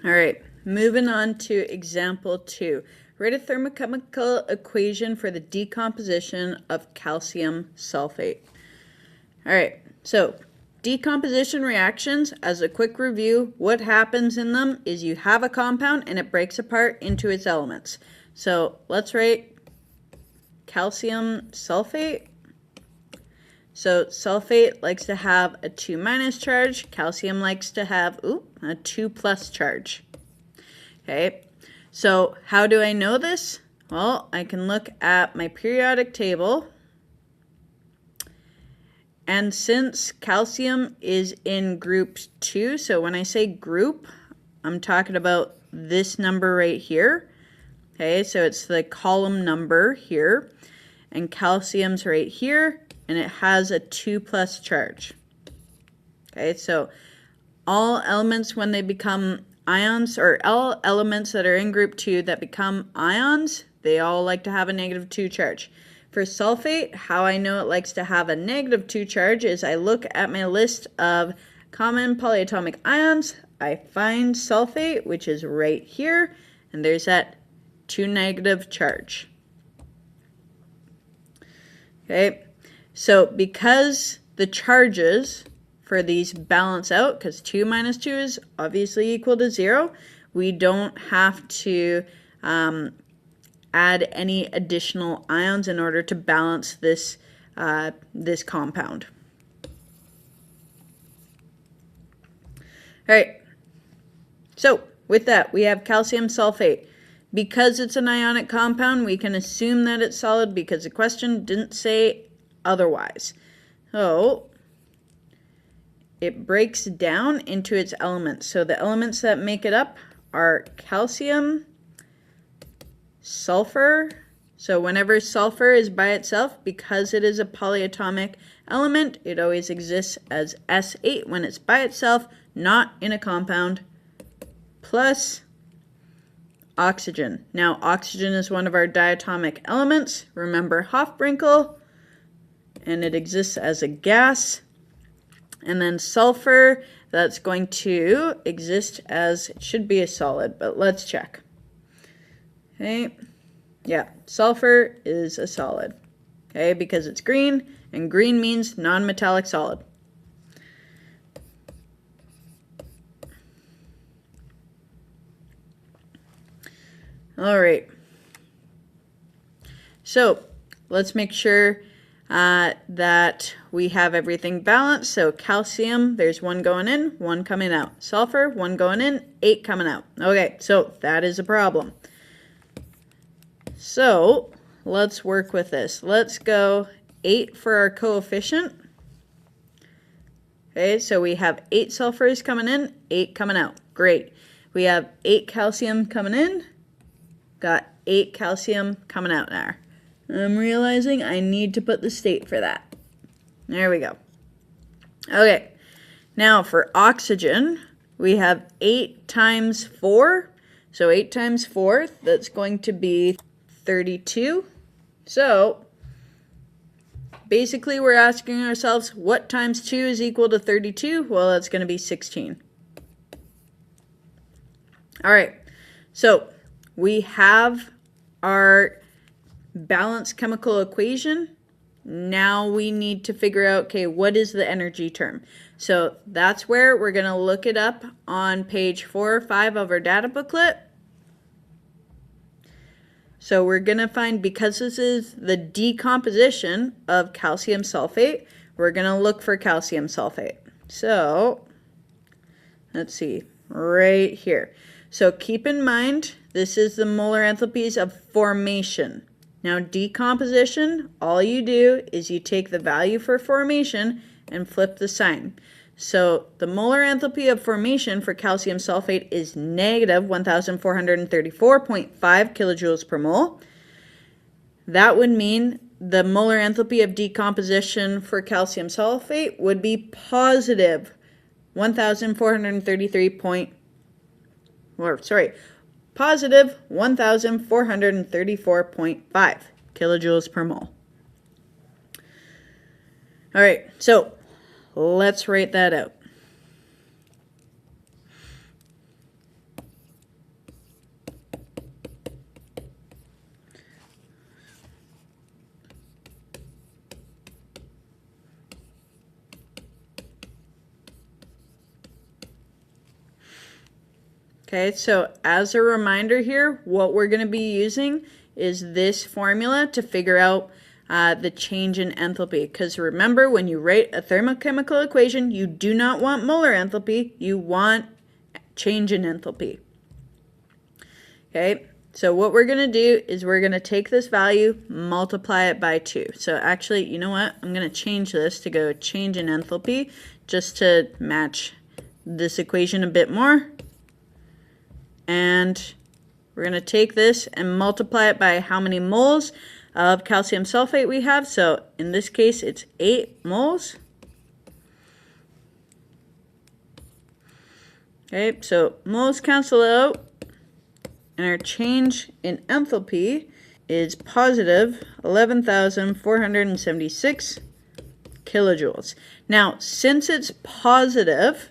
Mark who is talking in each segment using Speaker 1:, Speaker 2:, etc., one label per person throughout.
Speaker 1: All right, moving on to example 2. Write a thermochemical equation for the decomposition of calcium sulfate. All right, so decomposition reactions, as a quick review, what happens in them is you have a compound and it breaks apart into its elements. So let's write calcium sulfate. So sulfate likes to have a 2- charge. Calcium likes to have a 2+ charge. Okay, so how do I know this? Well, I can look at my periodic table. And since calcium is in group 2, so when I say group, I'm talking about this number right here. Okay, so it's the column number here. And calcium's right here, and it has a 2+ charge. Okay, so all elements when they become ions, or all elements that are in group 2 that become ions, they all like to have a -2 charge. For sulfate, how I know it likes to have a -2 charge is I look at my list of common polyatomic ions, I find sulfate, which is right here, and there's that 2- charge. Okay, so because the charges for these balance out, because 2 minus 2 is obviously equal to 0, we don't have to add any additional ions in order to balance this, this compound. All right, so with that, we have calcium sulfate. Because it's an ionic compound, we can assume that it's solid because the question didn't say otherwise. So it breaks down into its elements. So the elements that make it up are calcium, sulfur. So whenever sulfur is by itself, because it is a polyatomic element, it always exists as S8 when it's by itself, not in a compound, plus oxygen. Now, oxygen is one of our diatomic elements. Remember Hofbrinkel, and it exists as a gas. And then sulfur, that's going to exist as, it should be a solid, but let's check. Okay, yeah, sulfur is a solid, okay, because it's green, and green means non-metallic solid. All right, so let's make sure that we have everything balanced. So calcium, there's 1 going in, 1 coming out. Sulfur, 1 going in, 8 coming out. Okay, so that is a problem. So let's work with this. Let's go 8 for our coefficient. Okay, so we have 8 sulfurs coming in, 8 coming out. Great. We have 8 calcium coming in, got 8 calcium coming out now. I'm realizing I need to put the state for that. There we go. Okay, now for oxygen, we have 8 times 4. So 8 times 4, that's going to be 32. So basically we're asking ourselves, what times 2 is equal to 32? Well, that's going to be 16. All right, so we have our balanced chemical equation. Now we need to figure out, okay, what is the energy term? So that's where we're going to look it up on page 4 or 5 of our data booklet. So we're going to find, because this is the decomposition of calcium sulfate, we're going to look for calcium sulfate. So let's see, right here. So keep in mind, this is the molar enthalpies of formation. Now decomposition, all you do is you take the value for formation and flip the sign. So the molar enthalpy of formation for calcium sulfate is negative 1,434.5 kilojoules per mole. That would mean the molar enthalpy of decomposition for calcium sulfate would be positive 1,434.5 kilojoules per mole. All right, so let's write that out. Okay, so as a reminder here, what we're going to be using is this formula to figure out the change in enthalpy. Because remember, when you write a thermochemical equation, you do not want molar enthalpy, you want change in enthalpy. Okay, so what we're going to do is we're going to take this value, multiply it by 2. So actually, you know what? I'm going to change this to go change in enthalpy just to match this equation a bit more. And we're going to take this and multiply it by how many moles of calcium sulfate we have. So in this case, it's 8 moles. Okay, so moles cancel out, and our change in enthalpy is positive 11,476 kilojoules. Now, since it's positive,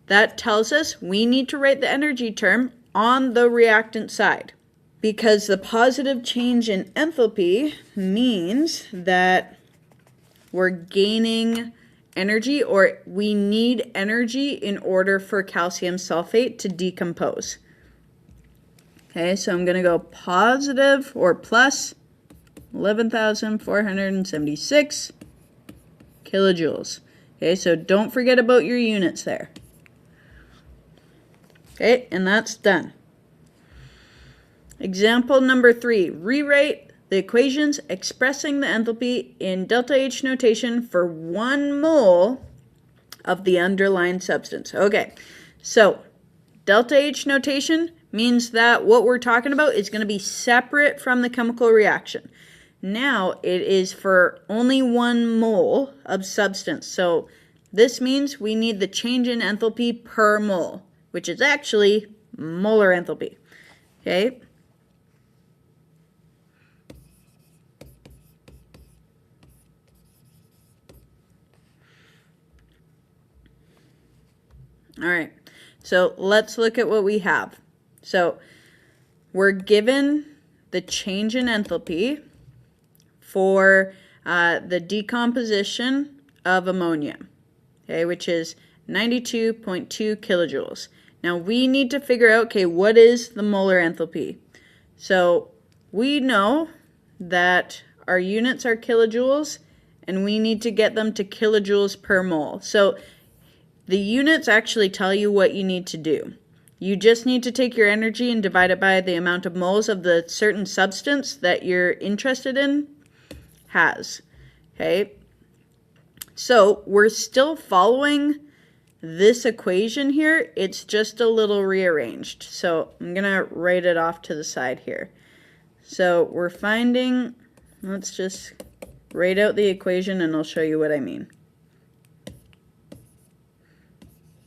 Speaker 1: that tells us we need to write the energy term on the reactant side, because the positive change in enthalpy means that we're gaining energy, or we need energy in order for calcium sulfate to decompose. Okay, so I'm going to go positive or plus 11,476 kilojoules. Okay, so don't forget about your units there. Okay, and that's done. Example number 3, rewrite the equations expressing the enthalpy in delta H notation for 1 mole of the underlying substance. Okay, so delta H notation means that what we're talking about is going to be separate from the chemical reaction. Now it is for only 1 mole of substance. So this means we need the change in enthalpy per mole, which is actually molar enthalpy. Okay? All right, so let's look at what we have. So we're given the change in enthalpy for the decomposition of ammonia, okay, which is 92.2 kilojoules. Now we need to figure out, okay, what is the molar enthalpy? So we know that our units are kilojoules, and we need to get them to kilojoules per mole. So the units actually tell you what you need to do. You just need to take your energy and divide it by the amount of moles of the certain substance that you're interested in has. Okay? So we're still following this equation here. It's just a little rearranged. So I'm going to write it off to the side here. So we're finding, let's just write out the equation and I'll show you what I mean.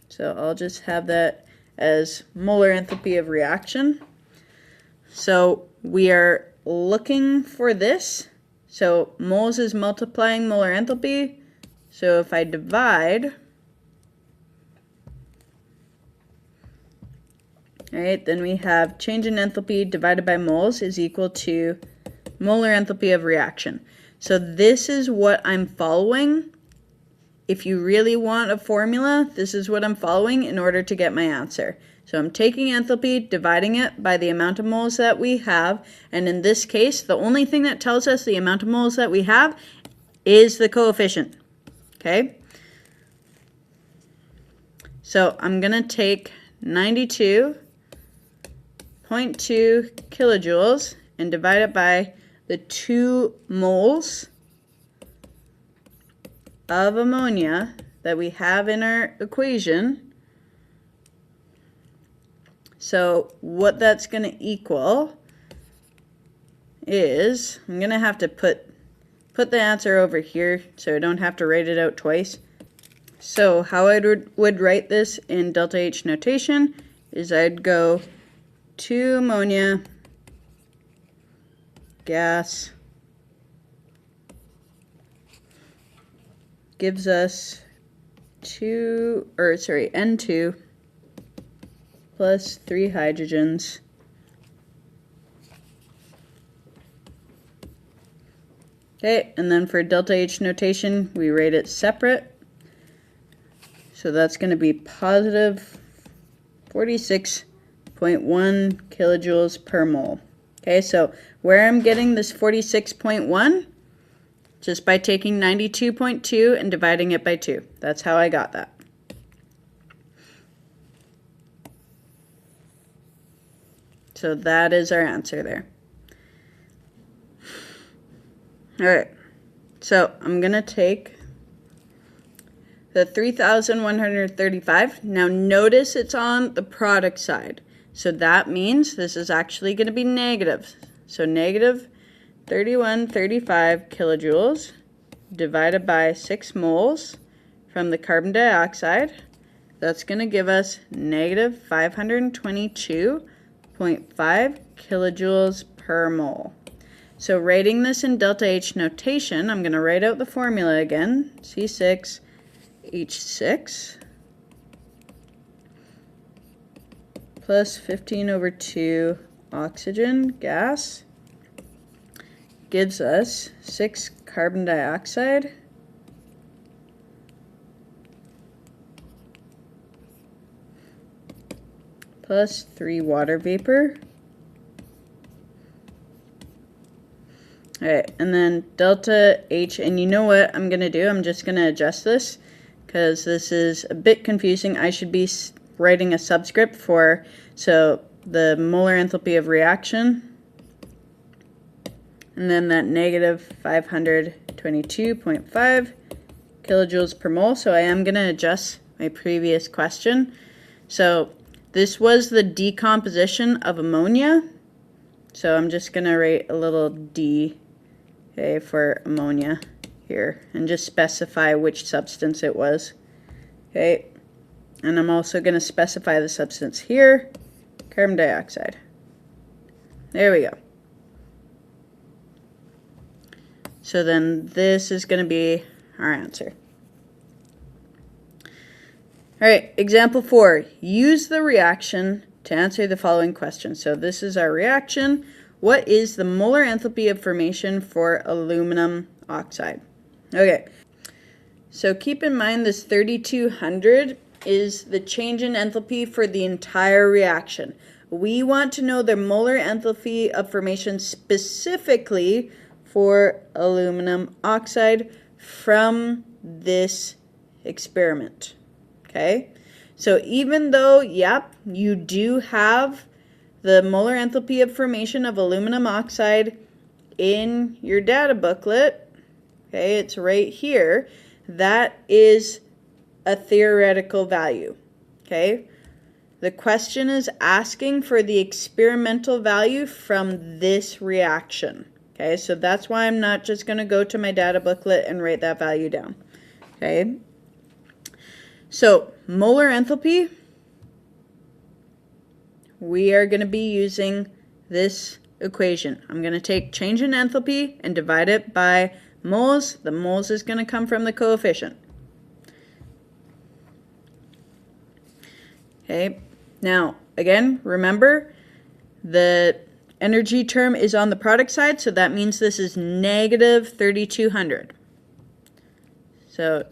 Speaker 1: So I'll just have that as molar enthalpy of reaction. So we are looking for this. So moles is multiplying molar enthalpy. So if I divide, right, then we have change in enthalpy divided by moles is equal to molar enthalpy of reaction. So this is what I'm following. If you really want a formula, this is what I'm following in order to get my answer. So I'm taking enthalpy, dividing it by the amount of moles that we have, and in this case, the only thing that tells us the amount of moles that we have is the coefficient. Okay? So I'm going to take 92.2 kilojoules and divide it by the 2 moles of ammonia that we have in our equation. So what that's going to equal is, I'm going to have to put the answer over here so I don't have to write it out twice. So how I would write this in delta H notation is I'd go 2 ammonia gas gives us N2 plus 3 hydrogens okay, and then for delta H notation we write it separate, so that's going to be positive 46.2 46.1 kilojoules per mole. Okay, so where I'm getting this 46.1? Just by taking 92.2 and dividing it by 2. That's how I got that. So that is our answer there. All right, so I'm going to take the 3,135. Now notice it's on the product side. So that means this is actually going to be negative. So negative 3135 kilojoules divided by 6 moles from the carbon dioxide. That's going to give us negative 522.5 kilojoules per mole. So writing this in delta H notation, I'm going to write out the formula again. C6H6 plus 15/2 oxygen gas gives us 6 carbon dioxide plus 3 water vapor. All right, and then delta H, and you know what I'm going to do? I'm just going to adjust this because this is a bit confusing. I should be writing a subscript for, so the molar enthalpy of reaction, and then that negative 522.5 kilojoules per mole. So I am going to adjust my previous question. So this was the decomposition of ammonia. So I'm just going to write a little D, okay, for ammonia here and just specify which substance it was. Okay, and I'm also going to specify the substance here, carbon dioxide. There we go. So then this is going to be our answer. All right, example 4. Use the reaction to answer the following question. So this is our reaction. What is the molar enthalpy of formation for aluminum oxide? Okay, so keep in mind this 3200 is the change in enthalpy for the entire reaction. We want to know the molar enthalpy of formation specifically for aluminum oxide from this experiment. Okay, so even though, yep, you do have the molar enthalpy of formation of aluminum oxide in your data booklet, okay, it's right here, that is a theoretical value. Okay, the question is asking for the experimental value from this reaction. Okay, so that's why I'm not just going to go to my data booklet and write that value down. Okay, so molar enthalpy, we are going to be using this equation. I'm going to take change in enthalpy and divide it by moles. The moles is going to come from the coefficient. Okay, now again, remember the energy term is on the product side, so that means this is negative 3200. So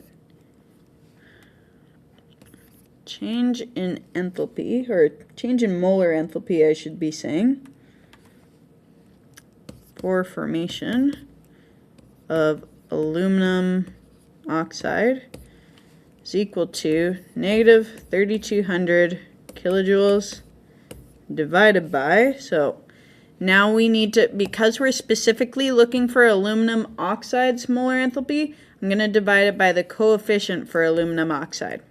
Speaker 1: change in enthalpy, or change in molar enthalpy I should be saying, for formation of aluminum oxide is equal to negative 3200 kilojoules divided by, so now we need to, because we're specifically looking for aluminum oxide's molar enthalpy, I'm going to divide it by the coefficient for aluminum oxide.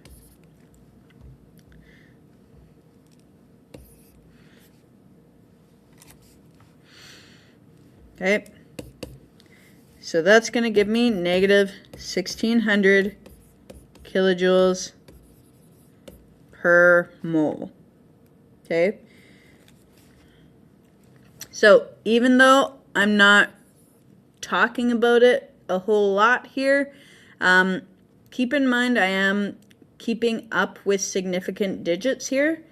Speaker 1: Okay, so that's going to give me negative 1600 kilojoules per mole. Okay, so even though I'm not talking about it a whole lot here, keep in mind I am keeping up with significant digits here.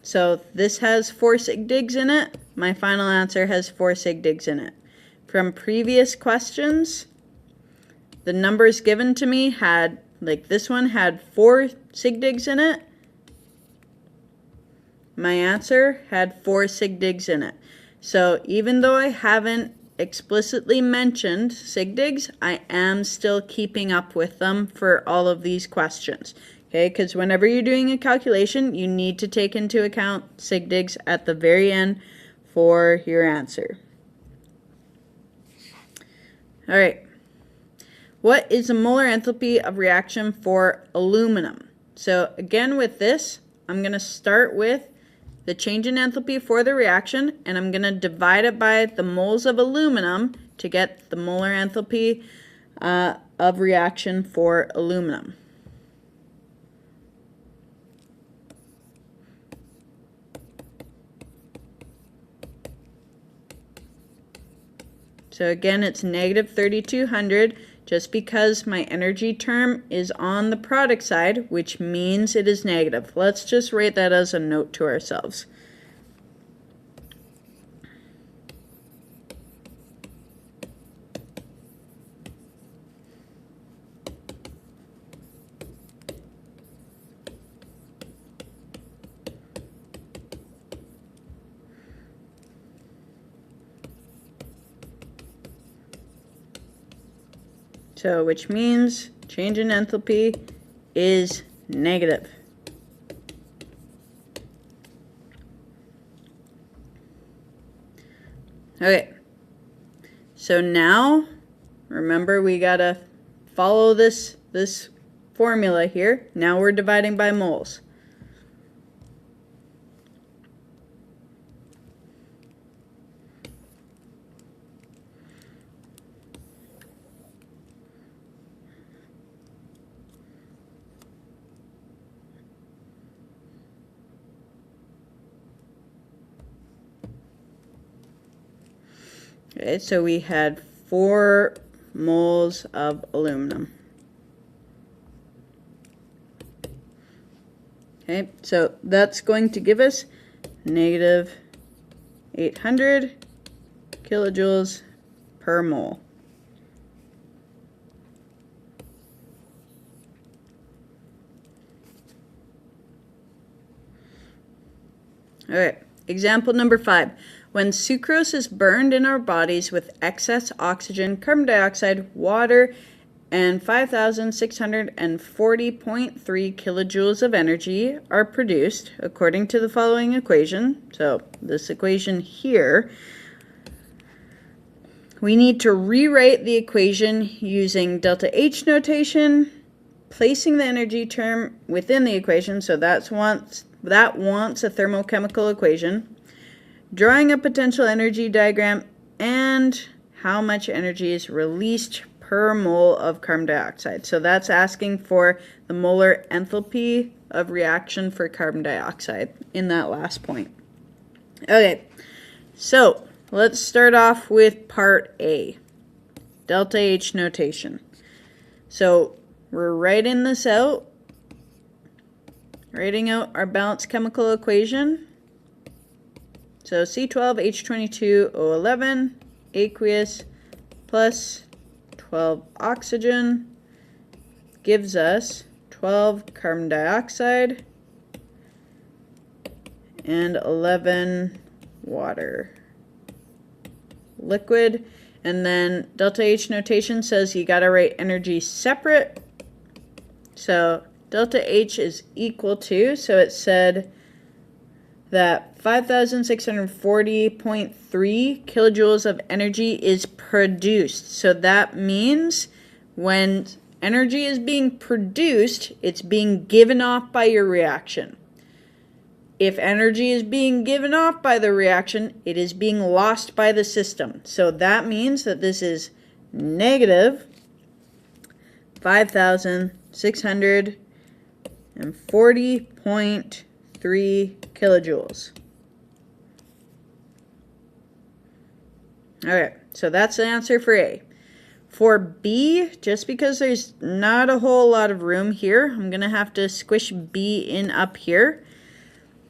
Speaker 1: So this has 4 sig digs in it. My final answer has 4 sig digs in it. From previous questions, the numbers given to me had, like this one had 4 sig digs in it. my answer had 4 sig digs in it. So even though I haven't explicitly mentioned sig digs, I am still keeping up with them for all of these questions. Okay, because whenever you're doing a calculation, you need to take into account sig digs at the very end for your answer. All right. What is the molar enthalpy of reaction for aluminum? So again with this, I'm going to start with the change in enthalpy for the reaction, and I'm going to divide it by the moles of aluminum to get the molar enthalpy of reaction for aluminum. So again, it's negative 3,200 just because my energy term is on the product side, which means it is negative. Let's just write that as a note to ourselves. So, which means change in enthalpy is negative. Okay, so now, remember we gotta follow this formula here. Now we're dividing by moles. Okay, so we had 4 moles of aluminum. Okay, so that's going to give us negative 800 kilojoules per mole. All right, example number 5. When sucrose is burned in our bodies with excess oxygen, carbon dioxide, water, and 5,640.3 kilojoules of energy are produced according to the following equation. So this equation here, we need to rewrite the equation using delta H notation, placing the energy term within the equation, so that wants a thermochemical equation, drawing a potential energy diagram, and how much energy is released per mole of carbon dioxide. So that's asking for the molar enthalpy of reaction for carbon dioxide in that last point. Okay, so let's start off with part A, delta H notation. So we're writing this out, writing out our balanced chemical equation. So C12H22O11 aqueous plus 12 oxygen gives us 12 carbon dioxide and 11 water liquid. And then delta H notation says you gotta write energy separate. So delta H is equal to, so it said that 5,640.3 kilojoules of energy is produced. So that means when energy is being produced, it's being given off by your reaction. If energy is being given off by the reaction, it is being lost by the system. So that means that this is negative 5,640.3 kilojoules. Alright, so that's the answer for A. For B, just because there's not a whole lot of room here, I'm going to have to squish B in up here.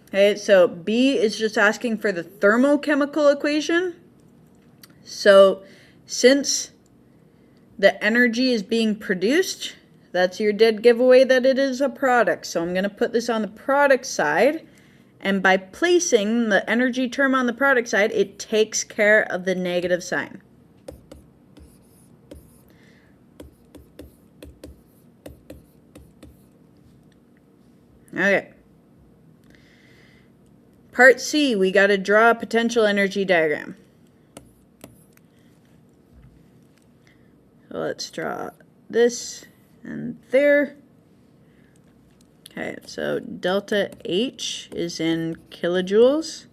Speaker 1: Okay, so B is just asking for the thermochemical equation. So since the energy is being produced, that's your dead giveaway that it is a product. So I'm going to put this on the product side. And by placing the energy term on the product side, it takes care of the negative sign. Okay. Part C, we got to draw a potential energy diagram. So let's draw this and there. Okay, so delta H is in kilojoules.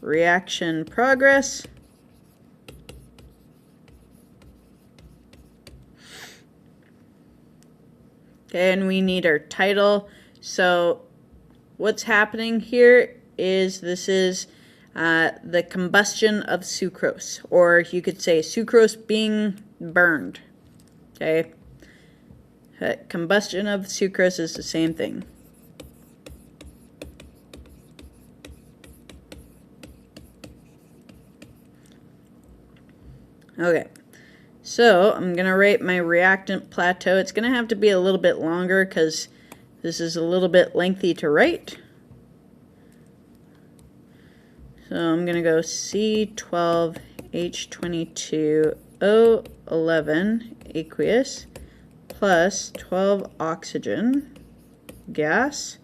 Speaker 1: Reaction progress. Okay, and we need our title. So what's happening here is this is the combustion of sucrose, or you could say sucrose being burned. Okay, combustion of sucrose is the same thing. Okay, so I'm going to write my reactant plateau. It's going to have to be a little bit longer because this is a little bit lengthy to write. So I'm going to go C12H22O11 aqueous plus 12 oxygen gas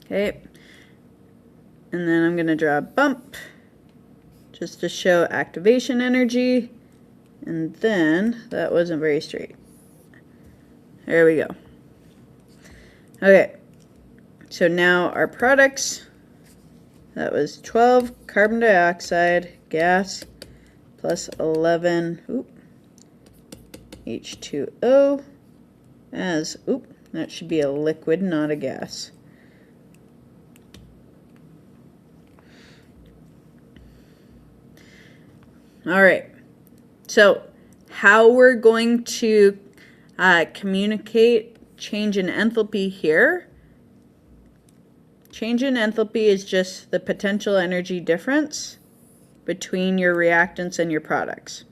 Speaker 1: okay, and then I'm going to draw a bump just to show activation energy, and then that wasn't very straight. There we go. Okay, so now our products, that was 12 carbon dioxide gas plus 11 H2O as, that should be a liquid, not a gas. All right, so how we're going to communicate change in enthalpy here. Change in enthalpy is just the potential energy difference between your reactants and your products.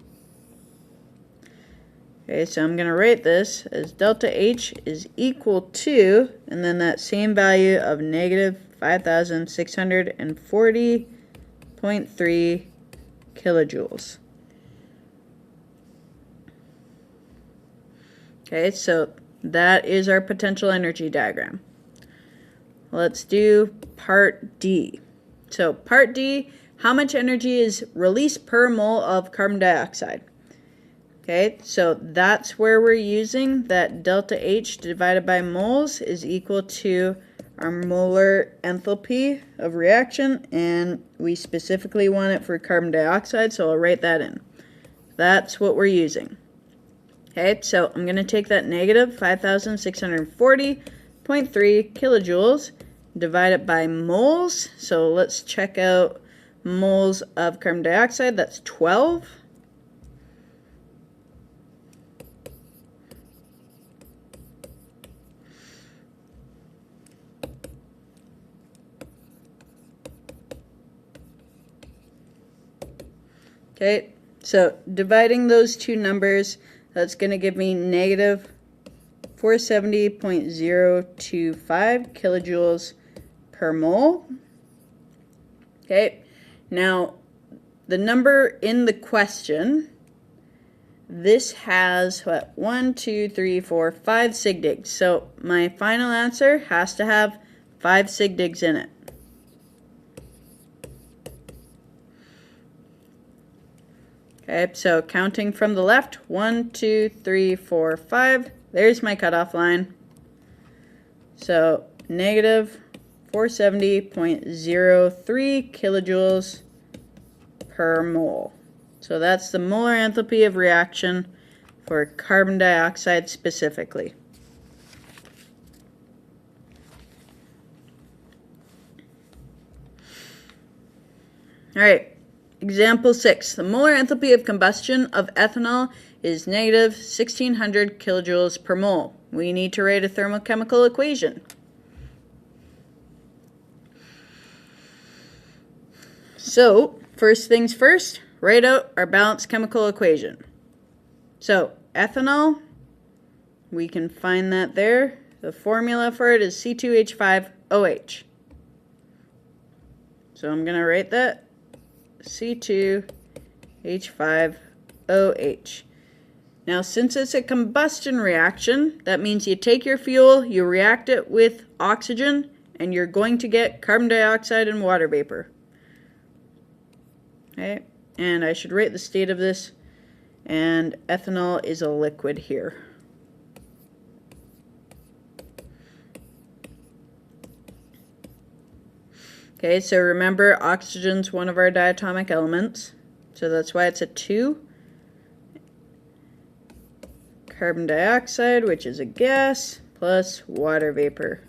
Speaker 1: Okay, so I'm going to write this as delta H is equal to, and then that same value of negative 5,640.3 kilojoules. Okay, so that is our potential energy diagram. Let's do part D. So part D, how much energy is released per mole of carbon dioxide? Okay, so that's where we're using that delta H divided by moles is equal to our molar enthalpy of reaction, and we specifically want it for carbon dioxide, so I'll write that in. That's what we're using. Okay, so I'm going to take that negative 5,640.3 kilojoules, divide it by moles. So let's check out moles of carbon dioxide. That's 12. Okay, so dividing those two numbers, that's going to give me negative 470.025 kilojoules per mole. Okay, now the number in the question, this has what, 1, 2, 3, 4, 5 sig digs. So my final answer has to have 5 sig digs in it. Okay, so counting from the left, 1, 2, 3, 4, 5. There's my cutoff line. So negative 470.03 kilojoules per mole. So that's the molar enthalpy of reaction for carbon dioxide specifically. All right. Example 6. The molar enthalpy of combustion of ethanol is negative 1600 kilojoules per mole. We need to write a thermochemical equation. So, first things first, write out our balanced chemical equation. So, ethanol we can find that there. The formula for it is C2H5OH. So I'm going to write that C2H5OH. Now, since it's a combustion reaction, that means you take your fuel, you react it with oxygen, and you're going to get carbon dioxide and water vapor. Okay, and I should write the state of this, and ethanol is a liquid here. Okay, so remember, oxygen's one of our diatomic elements, so that's why it's a 2. Carbon dioxide, which is a gas, plus water vapor.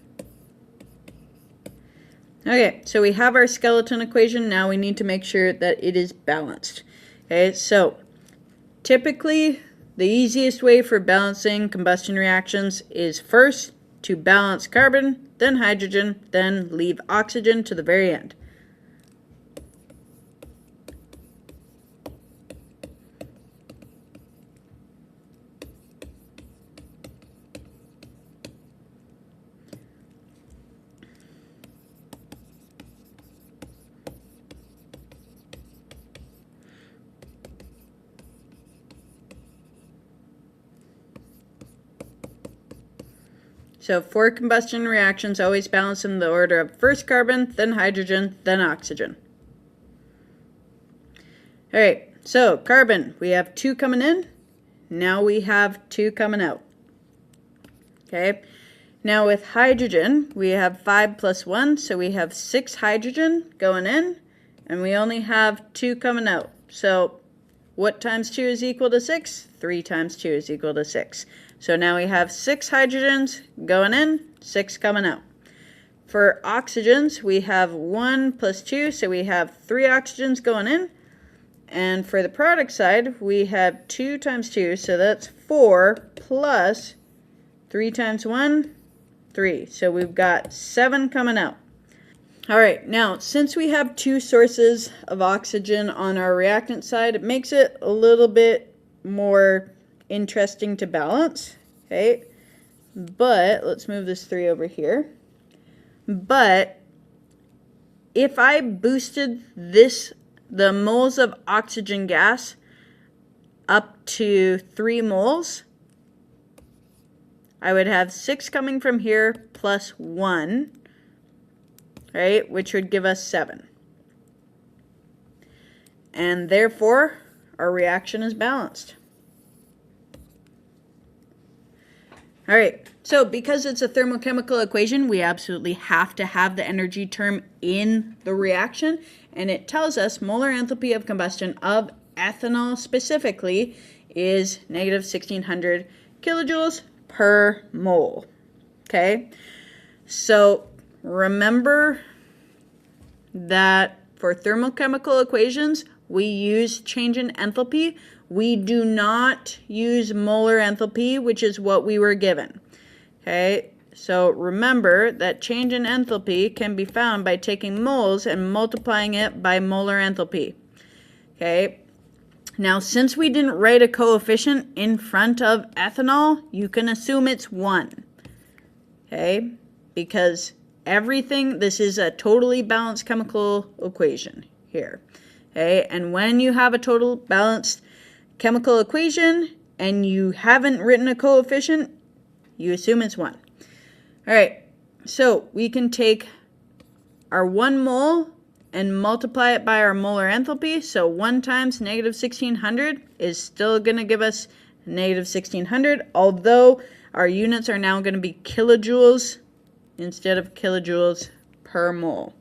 Speaker 1: Okay, so we have our skeleton equation. Now we need to make sure that it is balanced. Okay, so typically the easiest way for balancing combustion reactions is first to balance carbon, then hydrogen, then leave oxygen to the very end. So for combustion reactions, always balance in the order of first carbon, then hydrogen, then oxygen. All right, so carbon, we have 2 coming in. Now we have 2 coming out. Okay, now with hydrogen, we have 5 plus 1, so we have 6 hydrogen going in, and we only have 2 coming out. So what times 2 is equal to 6? 3 times 2 is equal to 6. So now we have 6 hydrogens going in, 6 coming out. For oxygens, we have 1 plus 2, so we have 3 oxygens going in. And for the product side, we have 2 times 2, so that's 4 plus 3 times 1, 3. So we've got 7 coming out. All right, now since we have 2 sources of oxygen on our reactant side, it makes it a little bit more interesting to balance, okay? But let's move this 3 over here. But if I boosted the moles of oxygen gas up to 3 moles, I would have 6 coming from here plus 1, right, which would give us 7. And therefore, our reaction is balanced. All right, so because it's a thermochemical equation, we absolutely have to have the energy term in the reaction, and it tells us molar enthalpy of combustion of ethanol specifically is negative 1600 kilojoules per mole. Okay, so remember that for thermochemical equations, we use change in enthalpy. We do not use molar enthalpy, which is what we were given. Okay, so remember that change in enthalpy can be found by taking moles and multiplying it by molar enthalpy. Okay, now since we didn't write a coefficient in front of ethanol, you can assume it's 1. Okay, because this is a totally balanced chemical equation here. Okay, and when you have a total balanced chemical equation and you haven't written a coefficient, you assume it's 1. All right, so we can take our 1 mole and multiply it by our molar enthalpy. So 1 times negative 1600 is still going to give us negative 1600, although our units are now going to be kilojoules instead of kilojoules per mole.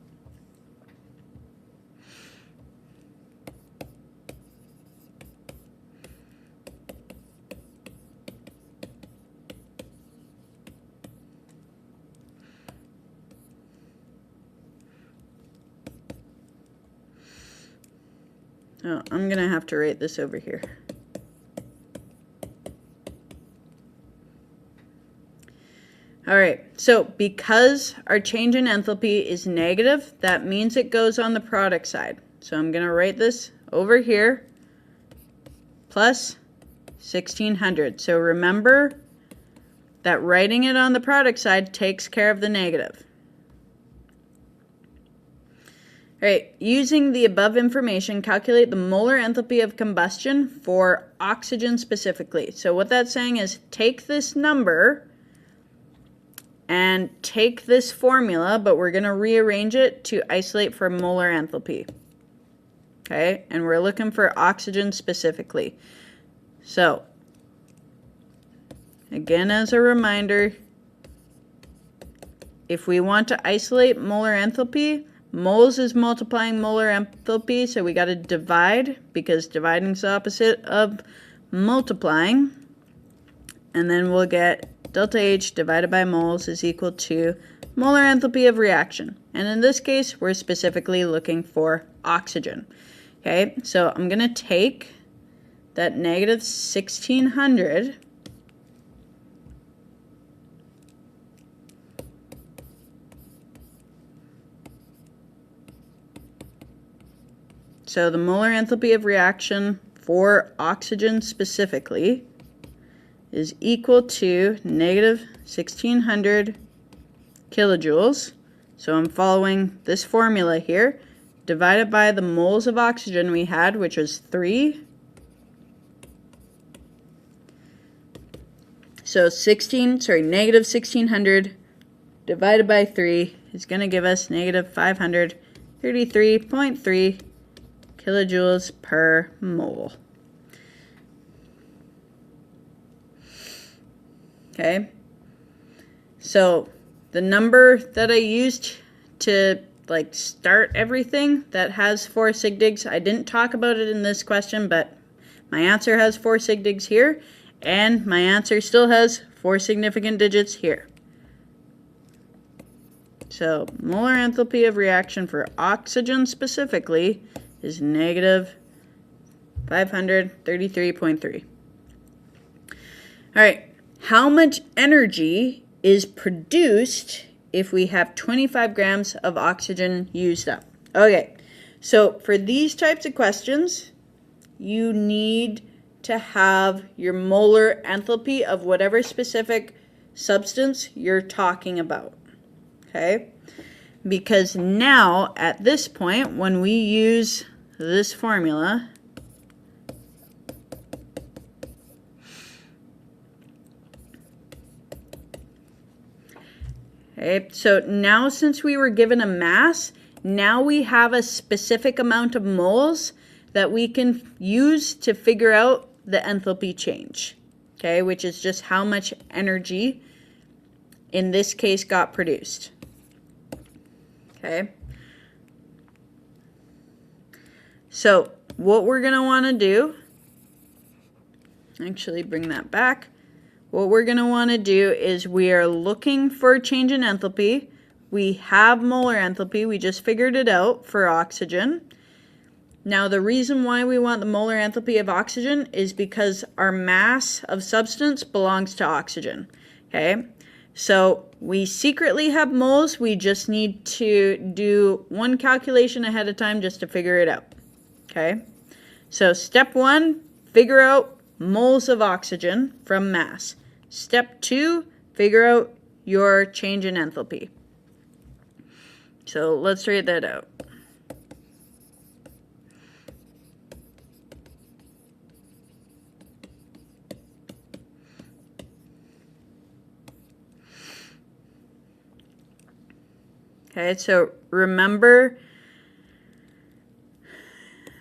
Speaker 1: Oh, I'm going to have to write this over here. All right, so because our change in enthalpy is negative, that means it goes on the product side. So I'm going to write this over here, plus 1600. So remember, that writing it on the product side takes care of the negative. All right, using the above information, calculate the molar enthalpy of combustion for oxygen specifically. So what that's saying is take this number and take this formula, but we're going to rearrange it to isolate for molar enthalpy. Okay, and we're looking for oxygen specifically. So, again, as a reminder, if we want to isolate molar enthalpy, moles is multiplying molar enthalpy, so we got to divide, because dividing is the opposite of multiplying. And then we'll get delta H divided by moles is equal to molar enthalpy of reaction. And in this case, we're specifically looking for oxygen. Okay, so I'm going to take that negative 1600 so the molar enthalpy of reaction for oxygen specifically is equal to negative 1600 kilojoules. So I'm following this formula here, divided by the moles of oxygen we had, which was 3. So negative 1600 divided by 3 is going to give us negative 533.3 kilojoules per mole. Okay, so the number that I used to start everything that has 4 sig digs, I didn't talk about it in this question, but my answer has 4 sig digs here, and my answer still has 4 significant digits here. So molar enthalpy of reaction for oxygen specifically is negative 533.3. All right, how much energy is produced if we have 25 grams of oxygen used up? Okay, so for these types of questions, you need to have your molar enthalpy of whatever specific substance you're talking about. Okay, because now at this point, when we use this formula, okay, so now since we were given a mass, now we have a specific amount of moles that we can use to figure out the enthalpy change, okay, which is just how much energy in this case got produced. Okay, so what we're going to want to do, actually bring that back. What we're going to want to do is we are looking for change in enthalpy. We have molar enthalpy. We just figured it out for oxygen. Now the reason why we want the molar enthalpy of oxygen is because our mass of substance belongs to oxygen. Okay, so we secretly have moles. We just need to do one calculation ahead of time just to figure it out. Okay, so step 1, figure out moles of oxygen from mass. Step 2, figure out your change in enthalpy. So let's write that out. Okay, so remember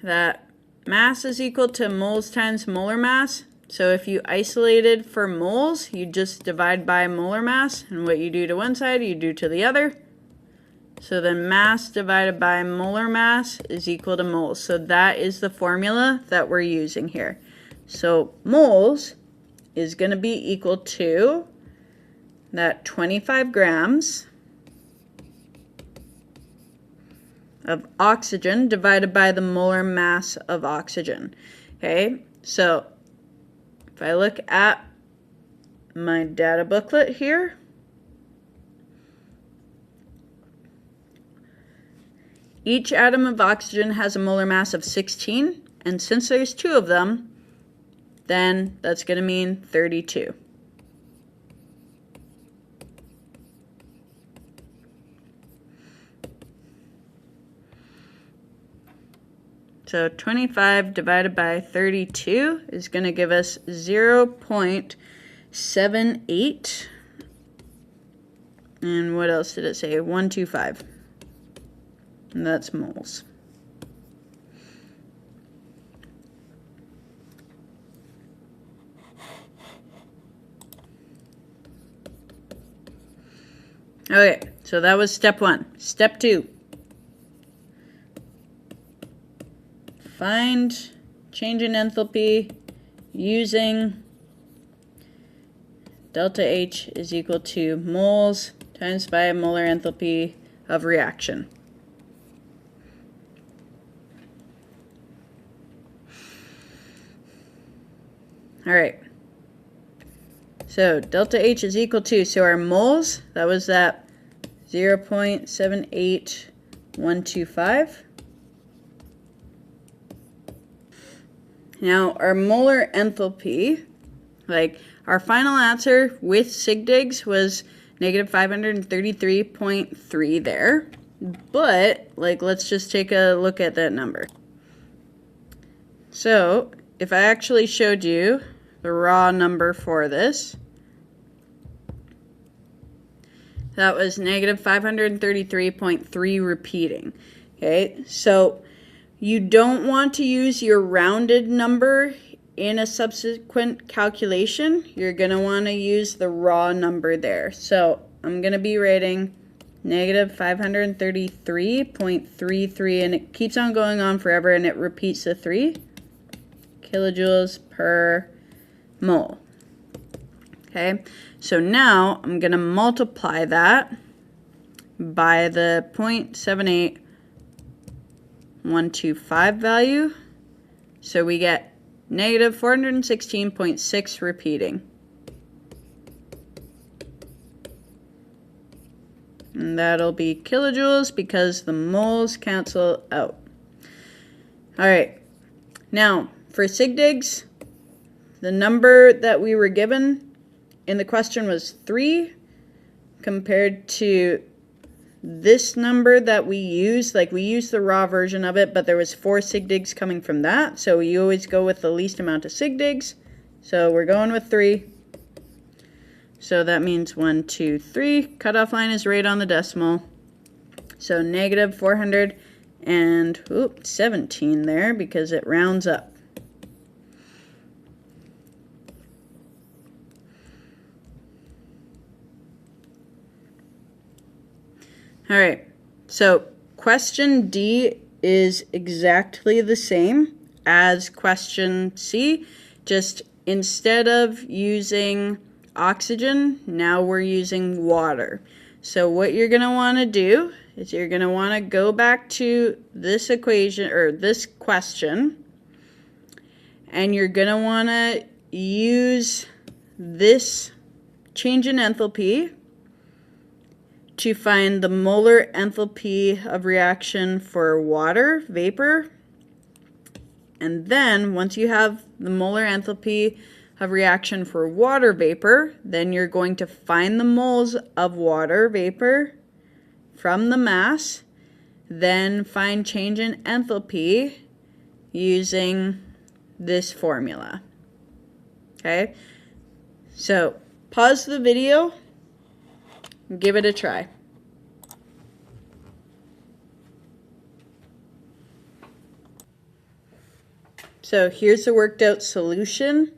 Speaker 1: that mass is equal to moles times molar mass. So if you isolated for moles, you just divide by molar mass, and what you do to one side, you do to the other. So then mass divided by molar mass is equal to moles. So that is the formula that we're using here. So moles is going to be equal to that 25 grams of oxygen divided by the molar mass of oxygen. Okay, so if I look at my data booklet here, each atom of oxygen has a molar mass of 16, and since there's 2 of them, then that's going to mean 32. So 25 divided by 32 is going to give us 0.78. And what else did it say? 125. And that's moles. Okay, so that was step 1. Step 2. Find change in enthalpy using delta H is equal to moles times by molar enthalpy of reaction. All right. So delta H is equal to, so our moles, that was that 0.78125. Now our molar enthalpy, like our final answer with sigdigs was negative 533.3 there. But like let's just take a look at that number. So if I actually showed you the raw number for this, that was negative 533.3 repeating. Okay, so you don't want to use your rounded number in a subsequent calculation. You're going to want to use the raw number there. So I'm going to be writing negative 533.33, and it keeps on going on forever, and it repeats the 3 kilojoules per mole. Okay, so now I'm going to multiply that by the 0.78125 value. So we get negative 416.6 repeating. And that'll be kilojoules because the moles cancel out. All right, now for sigdigs, the number that we were given in the question was 3 compared to this number that we used. Like we used the raw version of it, but there was 4 sigdigs coming from that. So you always go with the least amount of sigdigs. So we're going with 3. So that means 1, 2, 3. Cutoff line is right on the decimal. So negative 417 there because it rounds up. All right, so question D is exactly the same as question C, just instead of using oxygen, now we're using water. So what you're going to want to do is you're going to want to go back to this equation or this question, and you're going to want to use this change in enthalpy to find the molar enthalpy of reaction for water vapor. And then once you have the molar enthalpy of reaction for water vapor, then you're going to find the moles of water vapor from the mass, then find change in enthalpy using this formula. Okay, so pause the video. Give it a try. So here's the worked out solution.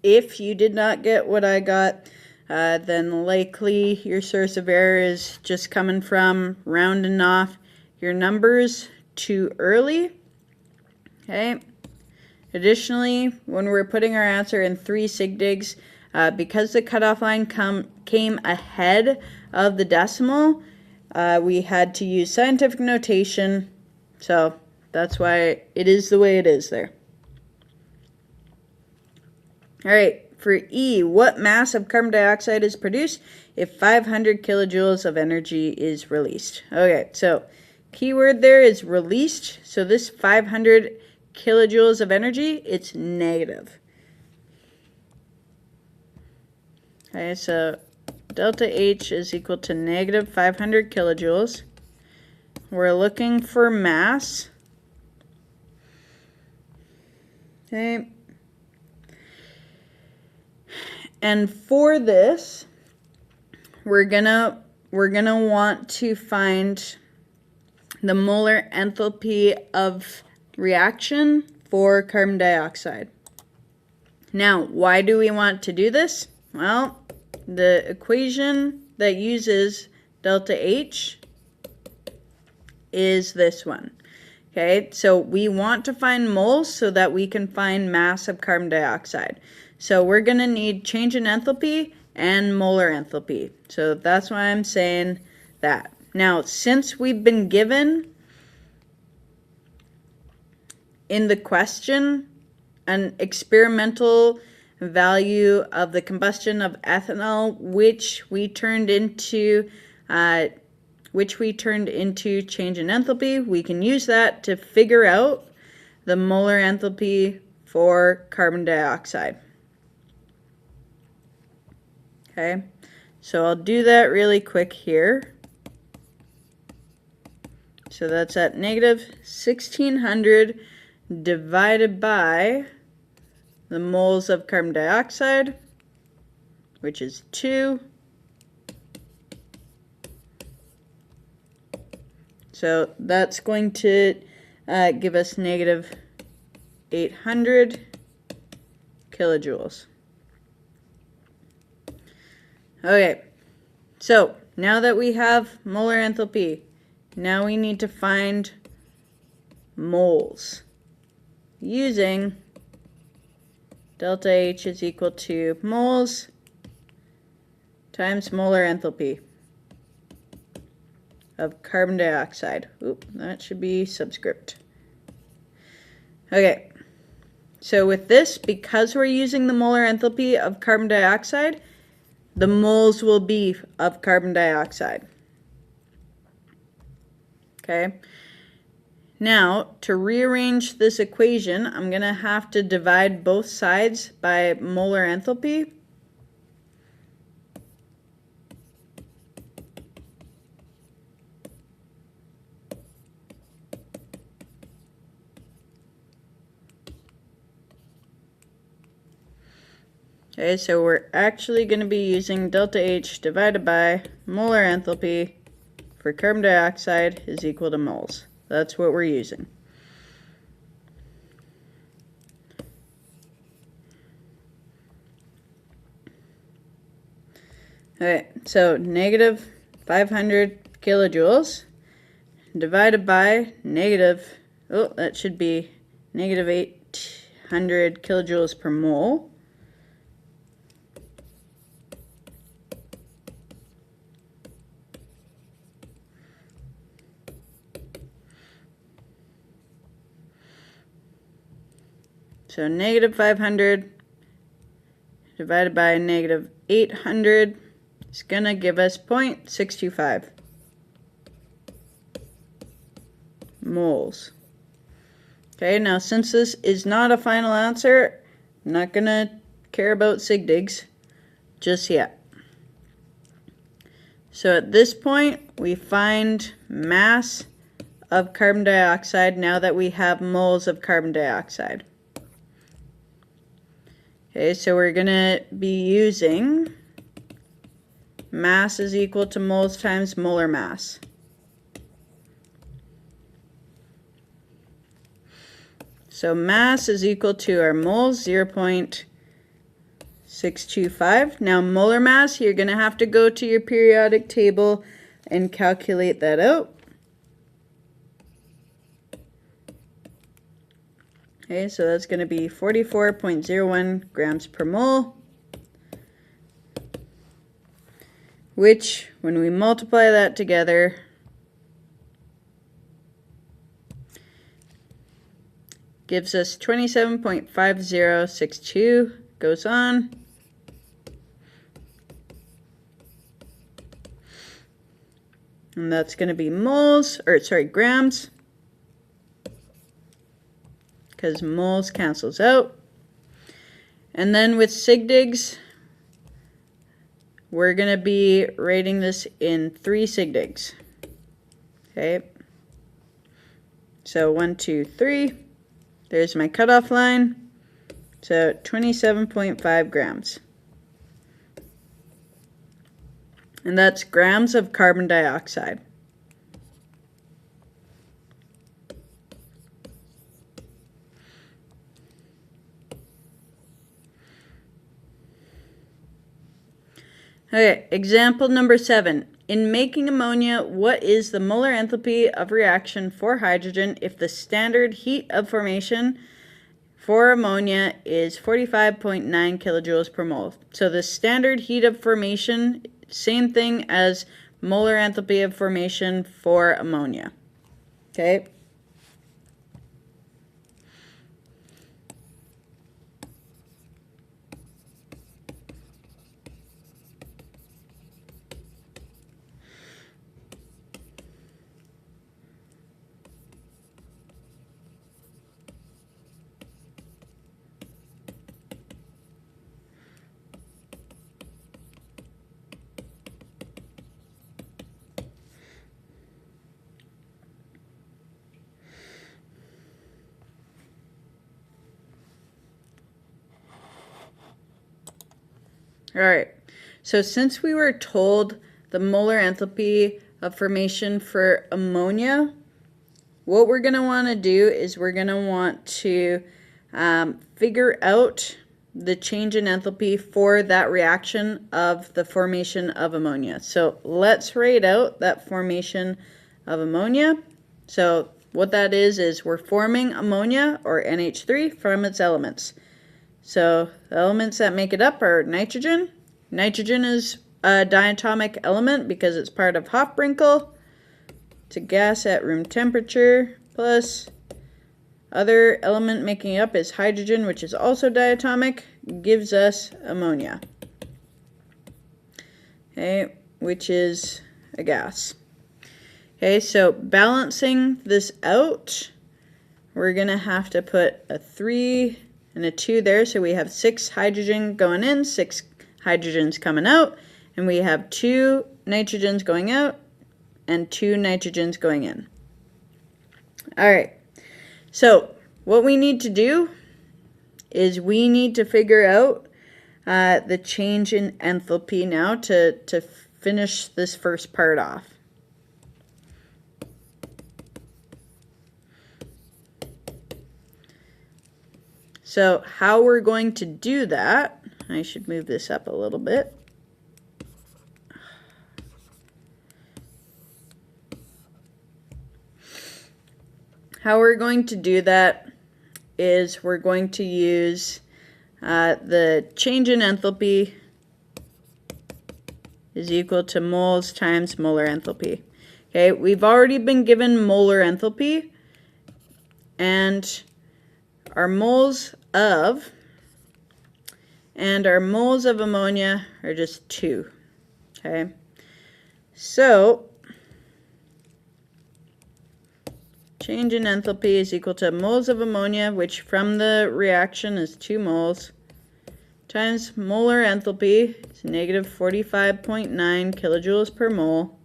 Speaker 1: If you did not get what I got, then likely your source of error is just coming from rounding off your numbers too early. Okay. Additionally, when we're putting our answer in 3 sigdigs, because the cutoff line came ahead of the decimal, we had to use scientific notation, so that's why it is the way it is there. All right, for E, what mass of carbon dioxide is produced if 500 kilojoules of energy is released? Okay, so keyword there is released, so this 500 kilojoules of energy, it's negative. Okay, so delta H is equal to negative 500 kilojoules. We're looking for mass. Okay. And for this, we're gonna want to find the molar enthalpy of reaction for carbon dioxide. Now, why do we want to do this? Well, the equation that uses delta H is this one. Okay, so we want to find moles so that we can find mass of carbon dioxide. So we're going to need change in enthalpy and molar enthalpy. So that's why I'm saying that. Now, since we've been given in the question an experimental value of the combustion of ethanol, which we turned into change in enthalpy, we can use that to figure out the molar enthalpy for carbon dioxide. Okay, so I'll do that really quick here. So that's at negative 1600 divided by the moles of carbon dioxide, which is 2. So that's going to give us negative 800 kilojoules. Okay, so now that we have molar enthalpy, now we need to find moles using delta H is equal to moles times molar enthalpy of carbon dioxide. Oop, that should be subscript. Okay, so with this, because we're using the molar enthalpy of carbon dioxide, the moles will be of carbon dioxide. Okay, now to rearrange this equation, I'm going to have to divide both sides by molar enthalpy. Okay, so we're actually going to be using delta H divided by molar enthalpy for carbon dioxide is equal to moles. That's what we're using. Okay, so negative 500 kilojoules divided by negative, that should be negative 800 kilojoules per mole. So negative 500 divided by negative 800 is going to give us 0.625 moles. Okay, now since this is not a final answer, I'm not going to care about sig digs just yet. So at this point, we find mass of carbon dioxide now that we have moles of carbon dioxide. Okay, so we're going to be using mass is equal to moles times molar mass. So mass is equal to our moles, 0.625. Now molar mass, you're going to have to go to your periodic table and calculate that out. Okay, so that's going to be 44.01 grams per mole, which, when we multiply that together, gives us 27.5062, goes on. And that's going to be moles, or sorry, grams, because moles cancels out. And then with sig digs, we're going to be rating this in 3 sig digs. Okay. So 1, 2, 3. There's my cutoff line. So 27.5 grams. And that's grams of carbon dioxide. Okay, example number 7. In making ammonia, what is the molar enthalpy of reaction for hydrogen if the standard heat of formation for ammonia is 45.9 kilojoules per mole? So the standard heat of formation, same thing as molar enthalpy of formation for ammonia. Okay. All right, so since we were told the molar enthalpy of formation for ammonia, what we're going to want to do is we're going to want to figure out the change in enthalpy for that reaction of the formation of ammonia. So let's write out that formation of ammonia. So what that is we're forming ammonia, or NH3, from its elements. So the elements that make it up are nitrogen. Nitrogen is a diatomic element because it's part of Hofbrinkel. It's a gas at room temperature, plus other element making it up is hydrogen, which is also diatomic, gives us ammonia. Okay, which is a gas. Okay, so balancing this out, we're going to have to put a 3 and a 2 there, so we have 6 hydrogen going in, 6 hydrogens coming out, and we have 2 nitrogens going out and 2 nitrogens going in. All right, so what we need to do is we need to figure out the change in enthalpy now to finish this first part off. So how we're going to do that, I should move this up a little bit. How we're going to do that is we're going to use the change in enthalpy is equal to moles times molar enthalpy. Okay, we've already been given molar enthalpy, and our moles of ammonia are just 2. Okay, so change in enthalpy is equal to moles of ammonia, which from the reaction is 2 moles, times molar enthalpy is negative 45.9 kilojoules per mole,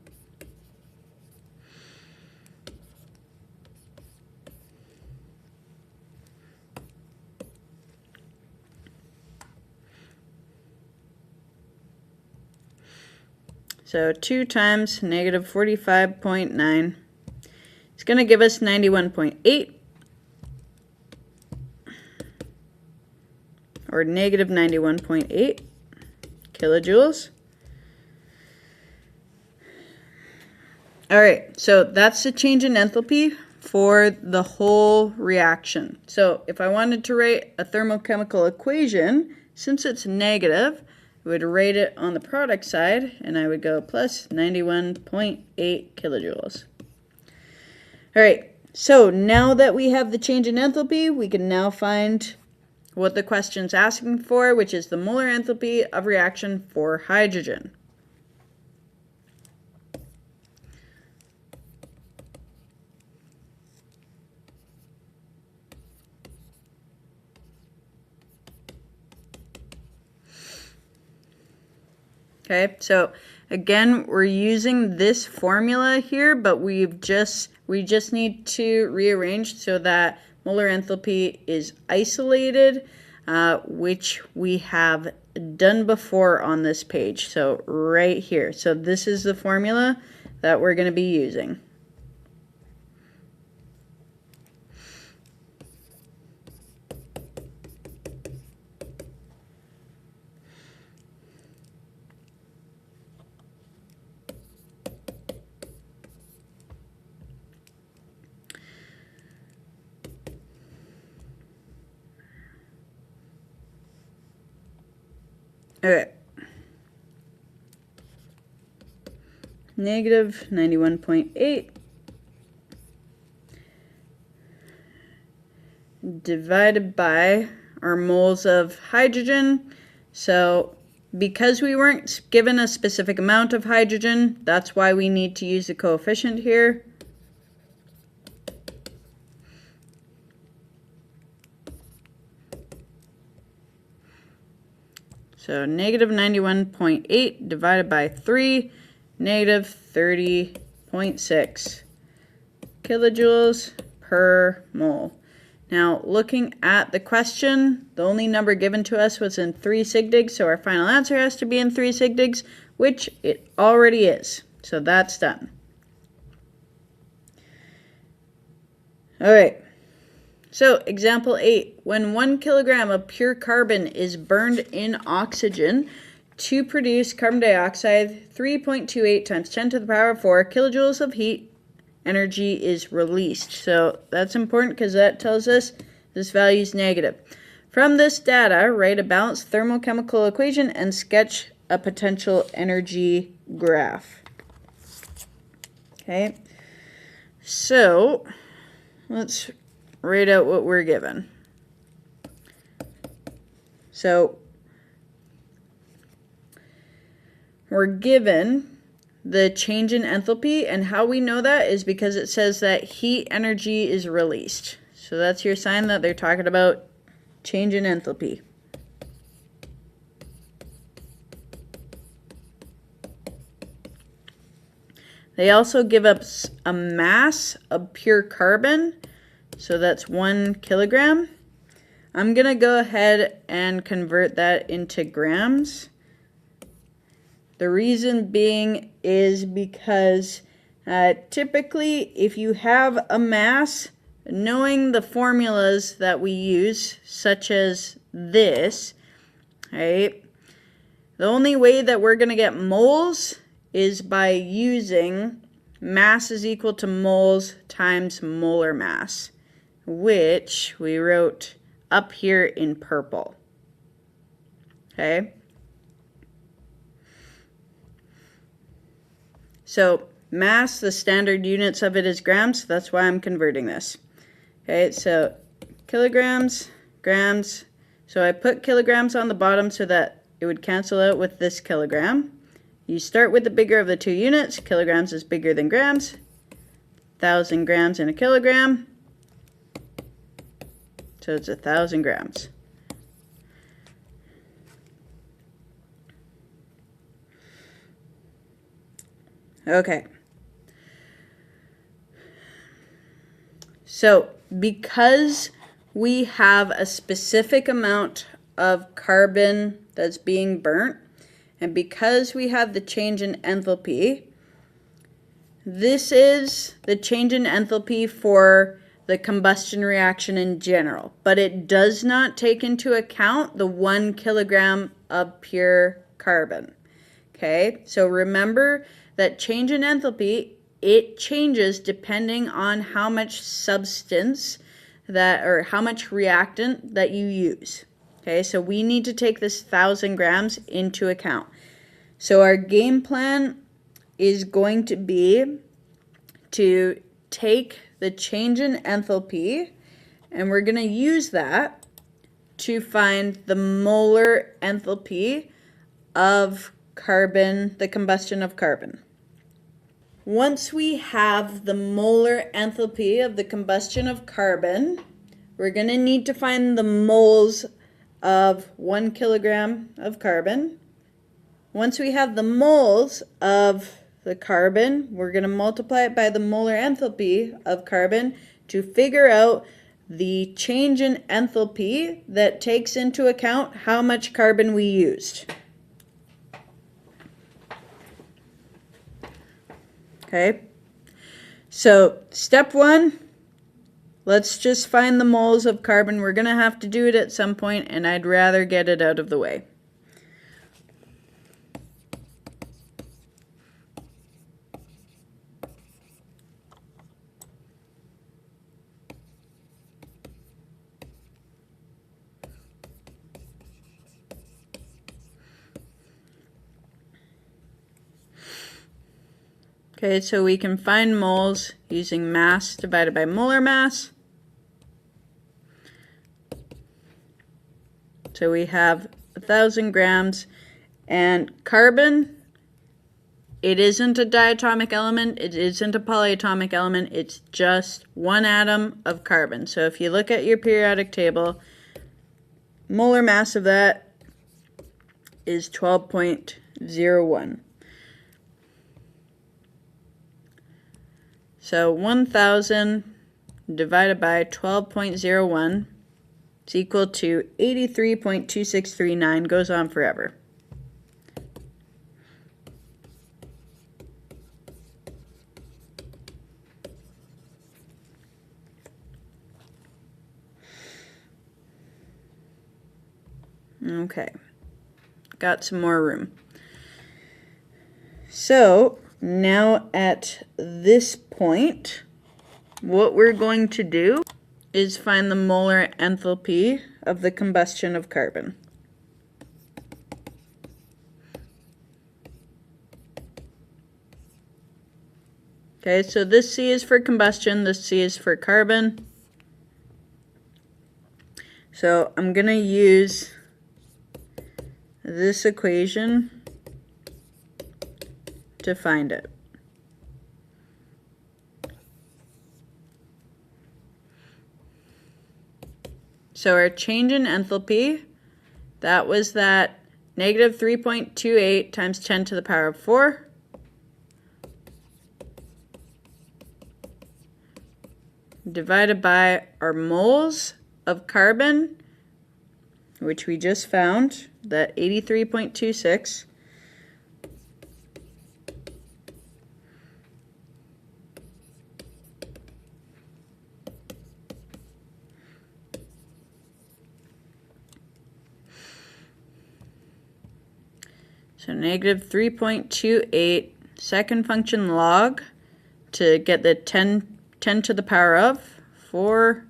Speaker 1: so 2 times negative 45.9. It's going to give us 91.8, or negative 91.8 kilojoules. All right, so that's the change in enthalpy for the whole reaction. So if I wanted to write a thermochemical equation, since it's negative, I would write it on the product side, and I would go plus 91.8 kilojoules. All right, so now that we have the change in enthalpy, we can now find what the question's asking for, which is the molar enthalpy of reaction for hydrogen. Okay, so again, we're using this formula here, but we just need to rearrange so that molar enthalpy is isolated which we have done before on this page. So right here. So this is the formula that we're going to be using. Okay. Negative 91.8 divided by our moles of hydrogen. So because we weren't given a specific amount of hydrogen, that's why we need to use the coefficient here. So negative 91.8 divided by 3, negative 30.6 kilojoules per mole. Now, looking at the question, the only number given to us was in 3 sigdigs, so our final answer has to be in 3 sigdigs, which it already is. So that's done. All right. So, example 8, when 1 kilogram of pure carbon is burned in oxygen to produce carbon dioxide, 3.28 times 10 to the power of 4 kilojoules of heat energy is released. So, that's important because that tells us this value is negative. From this data, write a balanced thermochemical equation and sketch a potential energy graph. Okay, so let's write out what we're given. So we're given the change in enthalpy, and how we know that is because it says that heat energy is released. So that's your sign that they're talking about change in enthalpy. They also give us a mass of pure carbon. So that's 1 kilogram. I'm going to go ahead and convert that into grams. The reason being is because typically if you have a mass, knowing the formulas that we use, such as this, right, the only way that we're going to get moles is by using mass is equal to moles times molar mass, which we wrote up here in purple. Okay? So mass, the standard units of it is grams. That's why I'm converting this. Okay, so kilograms, grams. So I put kilograms on the bottom so that it would cancel out with this kilogram. You start with the bigger of the two units. Kilograms is bigger than grams. 1,000 grams in a kilogram. So it's 1,000 grams. Okay. So because we have a specific amount of carbon that's being burnt, and because we have the change in enthalpy, this is the change in enthalpy for the combustion reaction in general, but it does not take into account the 1 kilogram of pure carbon. Okay, so remember that change in enthalpy, it changes depending on how much substance that, or how much reactant that you use. Okay, so we need to take this 1,000 grams into account. So our game plan is going to be to take the change in enthalpy, and we're going to use that to find the molar enthalpy of carbon, the combustion of carbon. Once we have the molar enthalpy of the combustion of carbon, we're going to need to find the moles of 1 kilogram of carbon. Once we have the moles of the carbon, we're going to multiply it by the molar enthalpy of carbon to figure out the change in enthalpy that takes into account how much carbon we used. Okay, so step one, let's just find the moles of carbon. We're going to have to do it at some point, and I'd rather get it out of the way. Okay, so we can find moles using mass divided by molar mass. So we have 1,000 grams, and carbon, it isn't a diatomic element, it isn't a polyatomic element, it's just one atom of carbon. So if you look at your periodic table, molar mass of that is 12.01. So 1,000 divided by 12.01 is equal to 83.2639, goes on forever. Okay, got some more room. So now at this point, what we're going to do is find the molar enthalpy of the combustion of carbon. Okay, so this C is for combustion, this C is for carbon. So I'm going to use this equation to find it. So our change in enthalpy, that was that negative 3.28 times 10 to the power of 4. Divided by our moles of carbon, which we just found, that 83.26. So negative 3.28 second function log to get the 10 to the power of 4,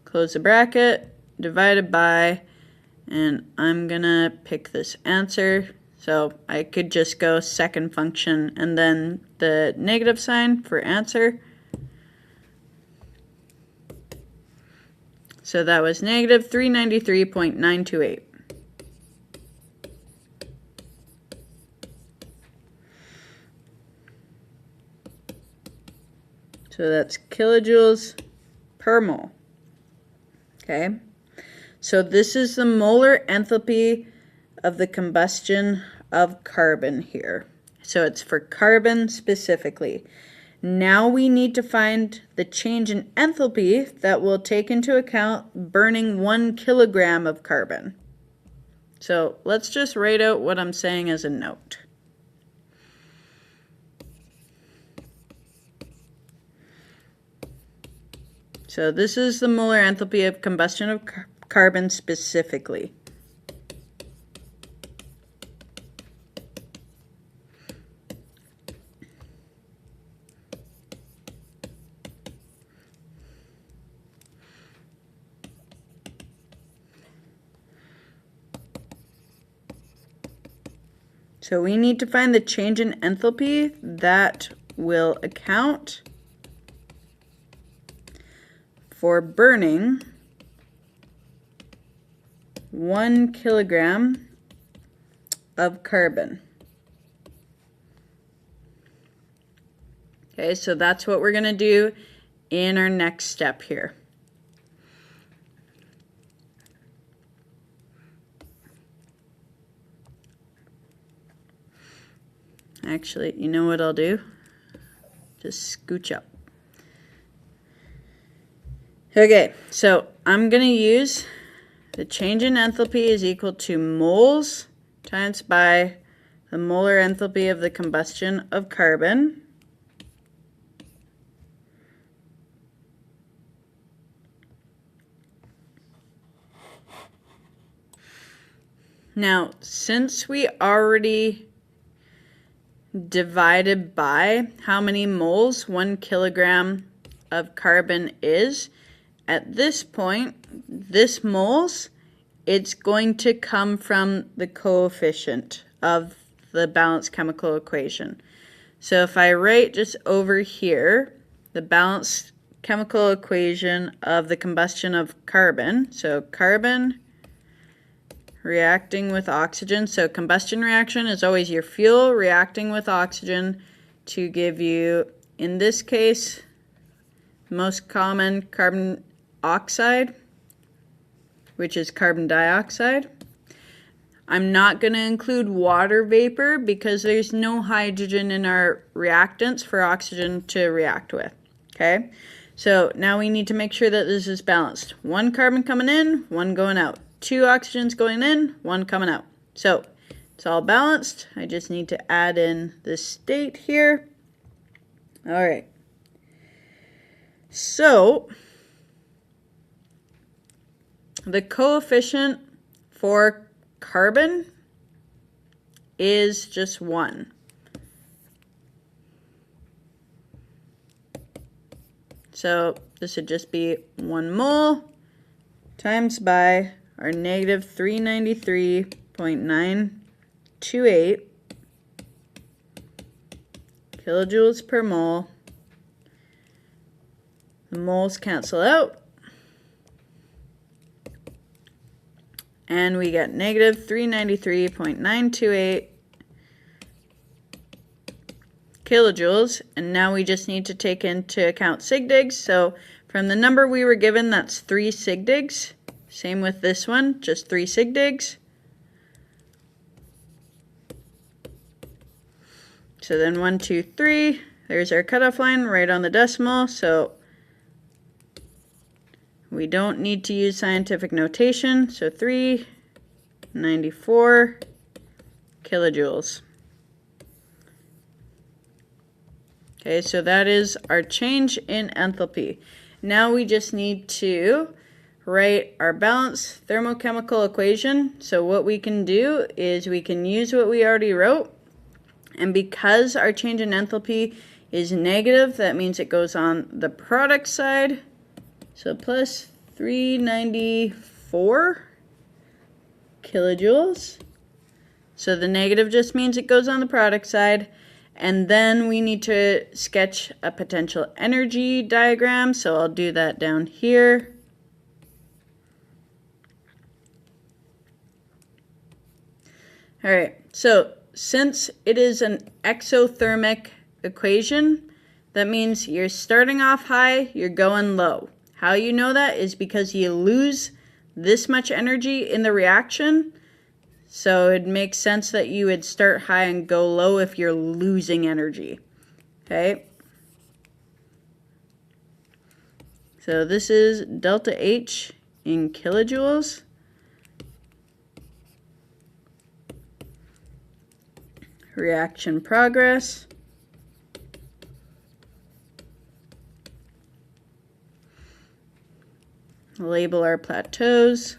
Speaker 1: close the bracket, divided by, and I'm gonna pick this answer, so I could just go second function and then the negative sign for answer. So that was negative 393.928. So that's kilojoules per mole. Okay, so this is the molar enthalpy of the combustion of carbon here. So it's for carbon specifically. Now we need to find the change in enthalpy that will take into account burning 1 kilogram of carbon. So let's just write out what I'm saying as a note. So this is the molar enthalpy of combustion of carbon specifically. So we need to find the change in enthalpy that will account for burning 1 kilogram of carbon. Okay, so that's what we're going to do in our next step here. Actually, you know what I'll do? Just scooch up. Okay, so I'm going to use the change in enthalpy is equal to moles times by the molar enthalpy of the combustion of carbon. Now, since we already divided by how many moles 1 kilogram of carbon is, at this point, this moles, it's going to come from the coefficient of the balanced chemical equation. So if I write just over here, the balanced chemical equation of the combustion of carbon, so carbon reacting with oxygen. So combustion reaction is always your fuel reacting with oxygen to give you, in this case, most common carbon oxide, which is carbon dioxide. I'm not going to include water vapor because there's no hydrogen in our reactants for oxygen to react with. Okay, so now we need to make sure that this is balanced. 1 carbon coming in, 1 going out. 2 oxygens going in, 1 coming out. So it's all balanced. I just need to add in the state here. All right. So the coefficient for carbon is just 1. So this would just be 1 mole times by our negative 393.928 kilojoules per mole. The moles cancel out, and we get negative 393.928 kilojoules, and now we just need to take into account sig digs. So from the number we were given, that's 3 sig digs. Same with this one, just 3 sig digs. So then 1, 2, 3, there's our cutoff line right on the decimal. So we don't need to use scientific notation. So 394 kilojoules. Okay, so that is our change in enthalpy. Now we just need to write our balanced thermochemical equation. So what we can do is we can use what we already wrote, and because our change in enthalpy is negative, that means it goes on the product side. So plus 394 kilojoules. So the negative just means it goes on the product side. And then we need to sketch a potential energy diagram. So I'll do that down here. All right, so since it is an exothermic equation, that means you're starting off high, you're going low. How you know that is because you lose this much energy in the reaction. So it makes sense that you would start high and go low if you're losing energy. Okay? So this is delta H in kilojoules. Reaction progress. Label our plateaus.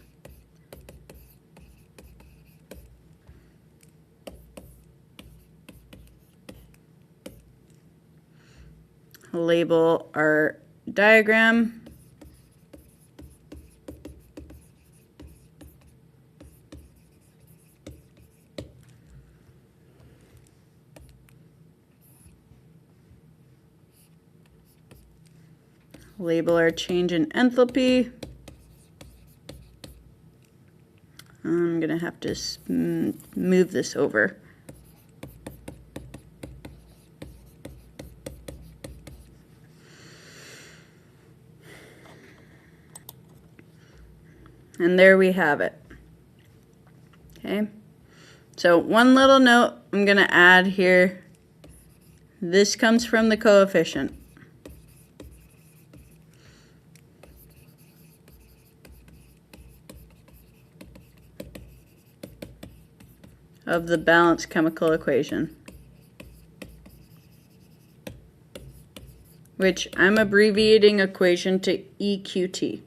Speaker 1: Label our diagram. Label our change in enthalpy. I'm going to have to move this over. And there we have it. Okay. So one little note I'm going to add here. This comes from the coefficient. of the balanced chemical equation, which I'm abbreviating equation to EQT.